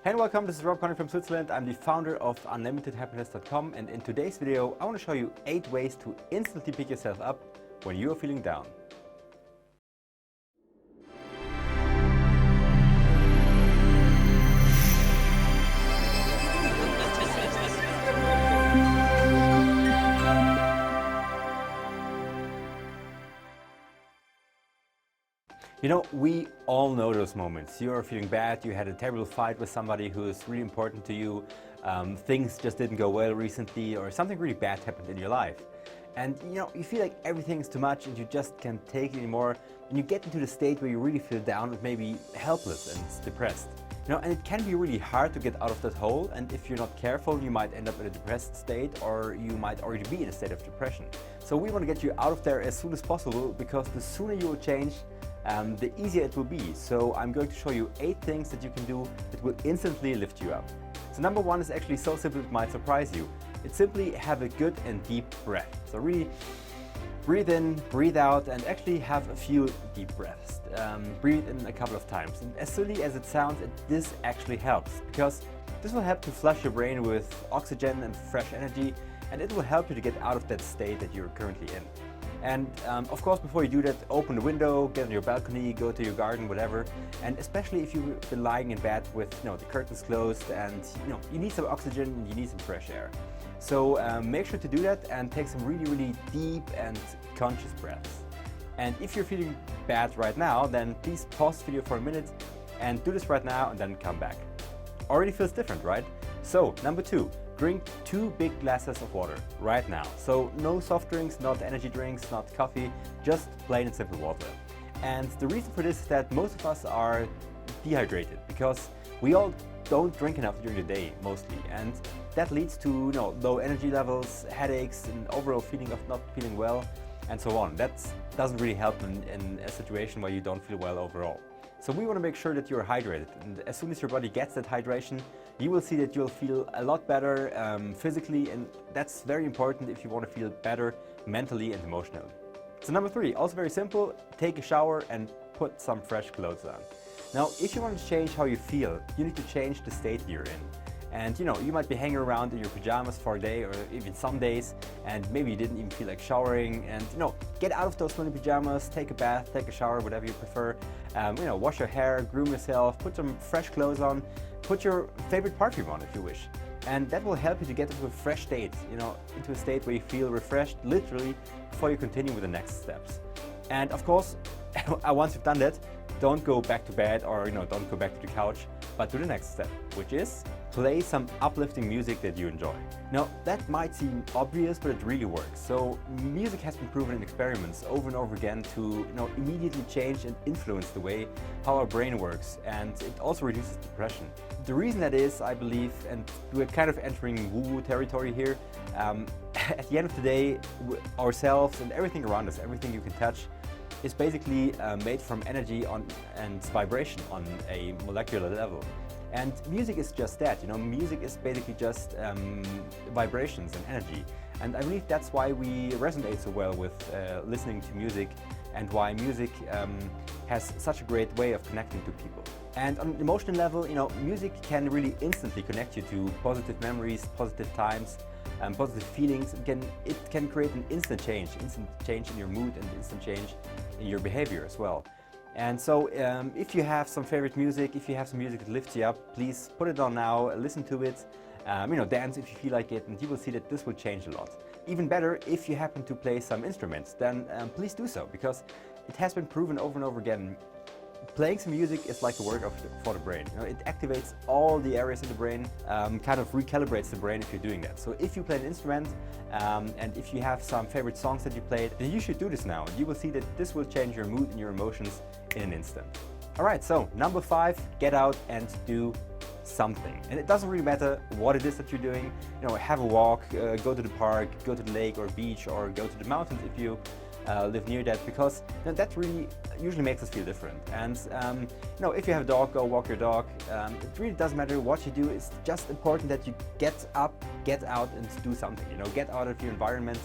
Hey and welcome, this is Rob Conning from Switzerland. I'm the founder of UnlimitedHappiness.com, and in today's video I want to show you 8 ways to instantly pick yourself up when you are feeling down. You know, we all know those moments. You're feeling bad, you had a terrible fight with somebody who is really important to you, things just didn't go well recently, or something really bad happened in your life. And you know, you feel like everything's too much and you just can't take it anymore, and you get into the state where you really feel down and maybe helpless and depressed. You know, and it can be really hard to get out of that hole, and if you're not careful, you might end up in a depressed state, or you might already be in a state of depression. So we want to get you out of there as soon as possible, because the sooner you will change, the easier it will be. So I'm going to show you 8 things that you can do that will instantly lift you up. So number 1 is actually so simple it might surprise you. It's simply have a good and deep breath. So really breathe in, breathe out, and actually have a few deep breaths. Breathe in a couple of times. And as silly as it sounds, this actually helps, because this will help to flush your brain with oxygen and fresh energy, and it will help you to get out of that state that you're currently in. And of course, before you do that, open the window, get on your balcony, go to your garden, whatever. And especially if you've been lying in bed with the curtains closed, and you need some oxygen and you need some fresh air. So make sure to do that and take some really deep and conscious breaths. And if you're feeling bad right now, then please pause the video for a minute and do this right now and then come back. Already feels different, right? So number 2. Drink 2 big glasses of water right now. So no soft drinks, not energy drinks, not coffee, just plain and simple water. And the reason for this is that most of us are dehydrated because we all don't drink enough during the day mostly, and that leads to low energy levels, headaches, and overall feeling of not feeling well, and so on. That doesn't really help in a situation where you don't feel well overall. So we want to make sure that you're hydrated, and as soon as your body gets that hydration, you will see that you'll feel a lot better physically, and that's very important if you want to feel better mentally and emotionally. So number 3, also very simple, take a shower and put some fresh clothes on. Now, if you want to change how you feel, you need to change the state you're in. And you might be hanging around in your pajamas for a day or even some days, and maybe you didn't even feel like showering, and get out of those smelly pajamas, take a bath, take a shower, whatever you prefer. Wash your hair, groom yourself, put some fresh clothes on, put your favorite perfume on if you wish. And that will help you to get into a fresh state, into a state where you feel refreshed literally before you continue with the next steps. And of course, once you've done that, don't go back to bed or don't go back to the couch, but do the next step, which is play some uplifting music that you enjoy. Now, that might seem obvious, but it really works. So music has been proven in experiments over and over again to immediately change and influence the way how our brain works, and it also reduces depression. The reason that is, I believe, and we're kind of entering woo-woo territory here, at the end of the day, ourselves and everything around us, everything you can touch, is basically made from energy and vibration on a molecular level. And music is just that, music is basically just vibrations and energy. And I believe that's why we resonate so well with listening to music, and why music has such a great way of connecting to people. And on an emotional level, music can really instantly connect you to positive memories, positive times, positive feelings. It can create an instant change in your mood, and instant change in your behavior as well. And so if you have some favorite music, if you have some music that lifts you up, please put it on now, listen to it, dance if you feel like it, and you will see that this will change a lot. Even better, if you happen to play some instruments, then please do so, because it has been proven over and over again. Playing some music is like a workout for the brain. It activates all the areas in the brain, kind of recalibrates the brain if you're doing that. So if you play an instrument, and if you have some favorite songs that you played, then you should do this now. You will see that this will change your mood and your emotions in an instant. Alright, so number 5, get out and do something. And it doesn't really matter what it is that you're doing. Have a walk, go to the park, go to the lake or beach, or go to the mountains if you live near that, because that really usually makes us feel different. And if you have a dog, go walk your dog. It really doesn't matter what you do. It's just important that you get up, get out, and do something. Get out of your environment.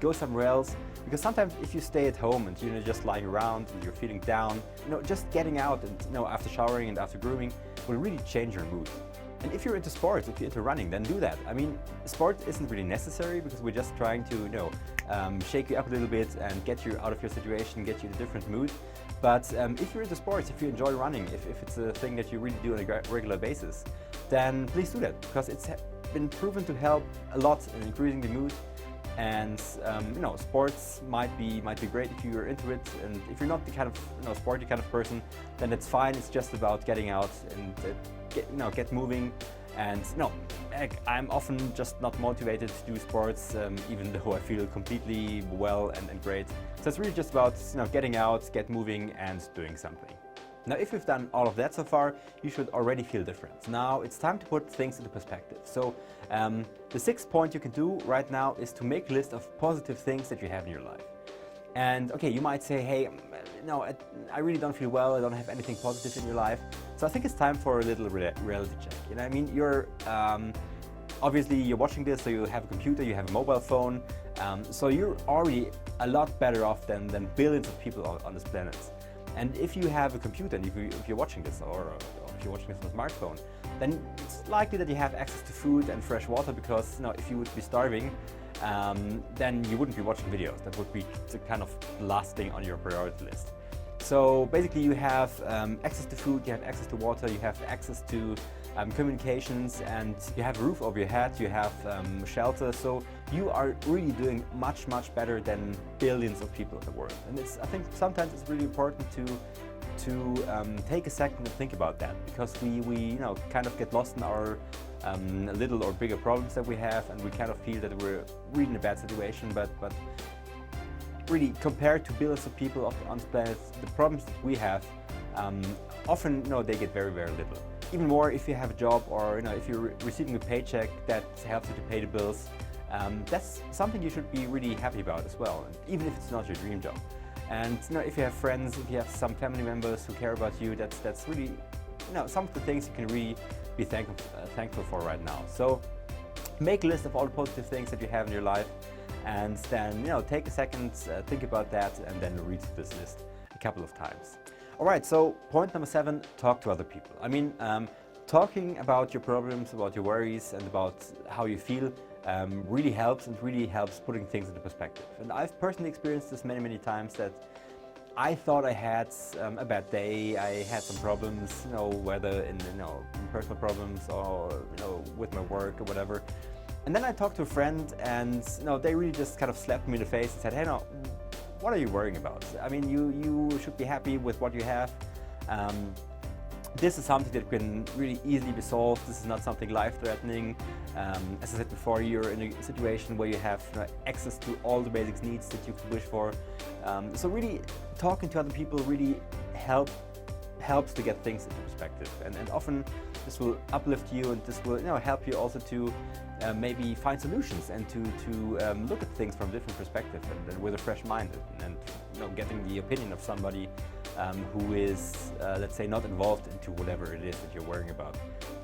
go somewhere else. Because sometimes if you stay at home and you're just lying around and you're feeling down, just getting out and after showering and after grooming will really change your mood. And if you're into sports, if you're into running, then do that. I mean, sport isn't really necessary because we're just trying to, shake you up a little bit and get you out of your situation, get you in a different mood. But if you're into sports, if you enjoy running, if it's a thing that you really do on a regular basis, then please do that, because it's been proven to help a lot in increasing the mood. And sports might be great if you're into it, and if you're not the kind of sporty kind of person, then it's fine. It's just about getting out and get moving. And I'm often just not motivated to do sports, even though I feel completely well and great. So it's really just about getting out, get moving, and doing something. Now, if you've done all of that so far, you should already feel different. Now, it's time to put things into perspective. So, the sixth point you can do right now is to make a list of positive things that you have in your life. And okay, you might say, hey, I really don't feel well, I don't have anything positive in your life. So I think it's time for a little reality check. I mean, you're obviously you're watching this, so you have a computer, you have a mobile phone, so you're already a lot better off than billions of people on this planet. And if you have a computer, and if you're watching this, or if you're watching this on a smartphone, then it's likely that you have access to food and fresh water, because if you would be starving, then you wouldn't be watching videos. That would be the kind of last thing on your priority list. So basically you have access to food, you have access to water, you have access to communications, and you have a roof over your head, you have shelter. So you are really doing much better than billions of people in the world. And I think sometimes it's really important to take a second and think about that, because we kind of get lost in our little or bigger problems that we have, and we kind of feel that we're really in a bad situation, but really, compared to billions of people on this planet, the problems that we have, often, they get very little. Even more if you have a job, or if you're receiving a paycheck that helps you to pay the bills, that's something you should be really happy about as well, even if it's not your dream job. And if you have friends, if you have some family members who care about you, that's really, some of the things you can really be thankful for right now. So make a list of all the positive things that you have in your life, and then take a second, think about that, and then read this list a couple of times. All right, so point number 7, talk to other people. I mean, talking about your problems, about your worries, and about how you feel really helps putting things into perspective. And I've personally experienced this many times, that I thought I had a bad day, I had some problems, whether in personal problems or with my work or whatever. And then I talked to a friend, and they really just kind of slapped me in the face and said, hey, what are you worrying about? I mean, you should be happy with what you have. This is something that can really easily be solved. This is not something life-threatening. As I said before, you're in a situation where you have access to all the basic needs that you could wish for. So really, talking to other people really helps to get things into perspective. And often this will uplift you, and this will help you also to maybe find solutions, and to look at things from a different perspective, and with a fresh mind, and getting the opinion of somebody who is, let's say, not involved into whatever it is that you're worrying about,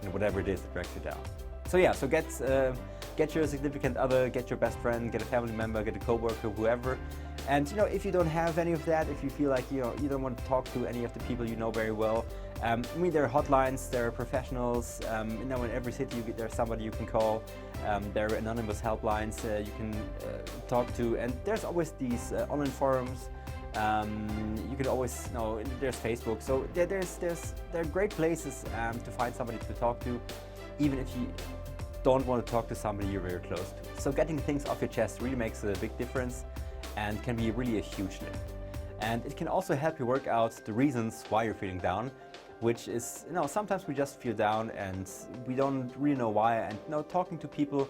and whatever it is that drags you down. So yeah, so get your significant other, get your best friend, get a family member, get a coworker, whoever. And if you don't have any of that, if you feel like you don't want to talk to any of the people you know very well, I mean, there are hotlines, there are professionals. In every city there's somebody you can call. There are anonymous helplines you can talk to, and there's always these online forums. You can always there's Facebook. So there are great places to find somebody to talk to, even if you don't want to talk to somebody you're very close to. So getting things off your chest really makes a big difference, and can be really a huge lift. And it can also help you work out the reasons why you're feeling down, which is, sometimes we just feel down and we don't really know why, and talking to people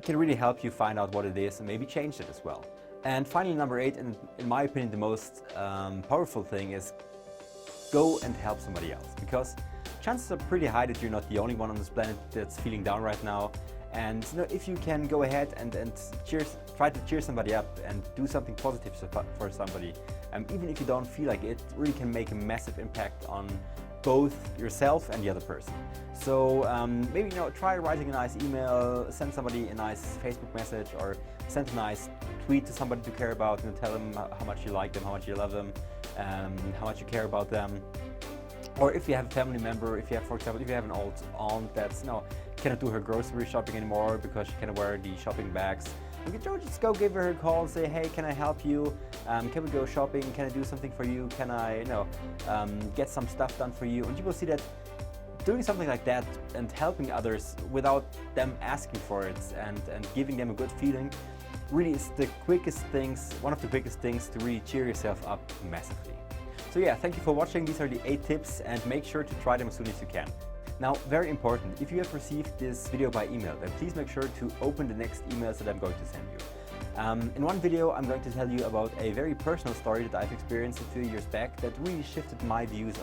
can really help you find out what it is and maybe change it as well. And finally, number 8, and in my opinion the most powerful thing, is go and help somebody else, because chances are pretty high that you're not the only one on this planet that's feeling down right now. And if you can go ahead and try to cheer somebody up and do something positive for somebody, even if you don't feel like it, really can make a massive impact on both yourself and the other person. So maybe try writing a nice email, send somebody a nice Facebook message, or send a nice tweet to somebody you care about, and tell them how much you like them, how much you love them, how much you care about them. Or if you have a family member, if you have, for example, if you have an old aunt that's cannot do her grocery shopping anymore because she cannot wear the shopping bags, you can just go give her a call and say, hey, can I help you? Can we go shopping? Can I do something for you? Can I get some stuff done for you? And you will see that doing something like that and helping others without them asking for it and giving them a good feeling really is the quickest things, one of the quickest things to really cheer yourself up massively. So yeah, thank you for watching. These are the 8 tips, and make sure to try them as soon as you can. Now, very important, if you have received this video by email, then please make sure to open the next emails that I'm going to send you. In one video, I'm going to tell you about a very personal story that I've experienced a few years back that really shifted my views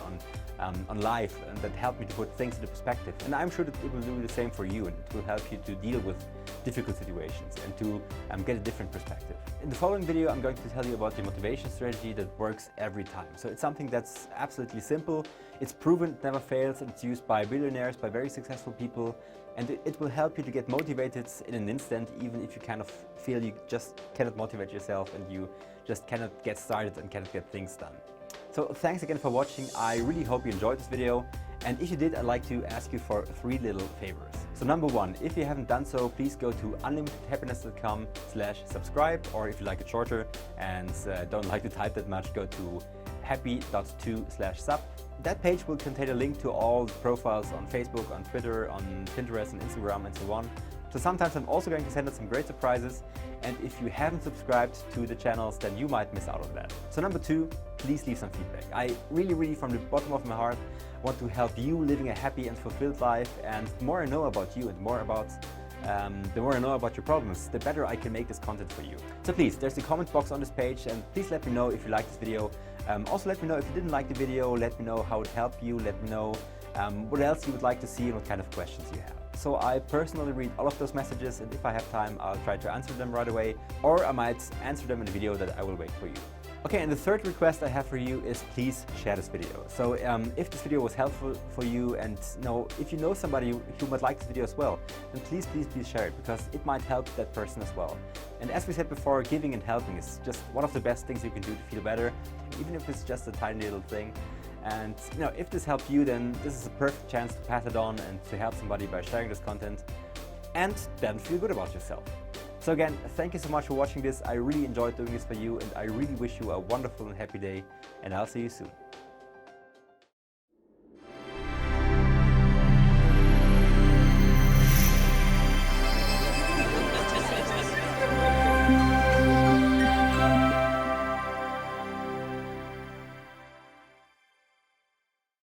on life, and that helped me to put things into perspective. And I'm sure that it will do the same for you, and it will help you to deal with difficult situations and to get a different perspective. In the following video, I'm going to tell you about the motivation strategy that works every time. So it's something that's absolutely simple, it's proven, it never fails, and it's used by billionaires, by very successful people, and it will help you to get motivated in an instant, even if you kind of feel you just cannot motivate yourself and you just cannot get started and cannot get things done. So thanks again for watching. I really hope you enjoyed this video, and if you did, I'd like to ask you for 3 little favors. So number 1, if you haven't done so, please go to UnlimitedHappiness.com/subscribe, or if you like it shorter and don't like to type that much, go to happy.to/sub. That page will contain a link to all the profiles on Facebook, on Twitter, on Pinterest and Instagram and so on. So sometimes I'm also going to send out some great surprises, and if you haven't subscribed to the channels, then you might miss out on that. So number 2, please leave some feedback. I really from the bottom of my heart want to help you living a happy and fulfilled life, and the more I know about you and the more I know about your problems, the better I can make this content for you. So please, there's the comment box on this page, and please let me know if you like this video. Also let me know if you didn't like the video, let me know how it helped you, let me know what else you would like to see and what kind of questions you have. So I personally read all of those messages, and if I have time, I'll try to answer them right away, or I might answer them in a video that I will wait for you. Okay, and the third request I have for you is please share this video. So if this video was helpful for you, and if you know somebody who might like this video as well, then please share it, because it might help that person as well. And as we said before, giving and helping is just one of the best things you can do to feel better, even if it's just a tiny little thing. And if this helped you, then this is a perfect chance to pass it on and to help somebody by sharing this content, and then feel good about yourself. So again, thank you so much for watching this. I really enjoyed doing this for you, and I really wish you a wonderful and happy day, and I'll see you soon.